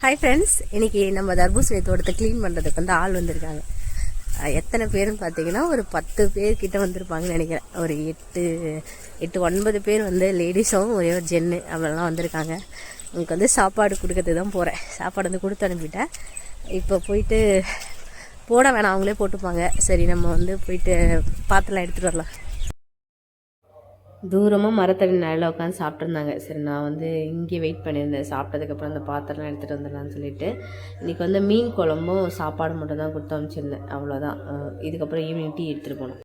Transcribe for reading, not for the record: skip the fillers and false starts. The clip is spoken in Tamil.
ஹாய் ஃப்ரெண்ட்ஸ், இன்றைக்கி நம்ம தர்பூசணி தோட்டத்தை க்ளீன் பண்ணுறதுக்கு வந்து ஆள் வந்திருக்காங்க. எத்தனை பேருன்னு பார்த்தீங்கன்னா ஒரு 10 பேர்கிட்ட வந்திருப்பாங்கன்னு நினைக்கிறேன். ஒரு 8-9 பேர் வந்து லேடிஸும் ஒரே ஒரு ஜென்னு அவெல்லாம் வந்திருக்காங்க. உங்களுக்கு வந்து சாப்பாடு கொடுக்கறது தான் போகிறேன். சாப்பாடு வந்து கொடுத்து அனுப்பிட்டேன். இப்போ போயிட்டு போட வேணாம், அவங்களே போட்டுப்பாங்க. சரி, நம்ம வந்து போயிட்டு பாத்திரலாம் எடுத்துகிட்டு வரலாம். தூரமாக மரத்தடி நிழலில் உட்காந்து சாப்பிட்ருந்தாங்க. சரி, நான் வந்து இங்கே வெயிட் பண்ணியிருந்தேன். சாப்பிட்டதுக்கப்புறம் அந்த பாத்திரம்லாம் எடுத்துகிட்டு வந்துடலான்னு சொல்லிட்டு இன்றைக்கி வந்து மீன் குழம்பும் சாப்பாடு மட்டும் தான் கொடுத்து அனுப்பிச்சிருந்தேன். அவ்வளோதான். இதுக்கப்புறம் ஈவினிங் டீ எடுத்துகிட்டு போனோம்.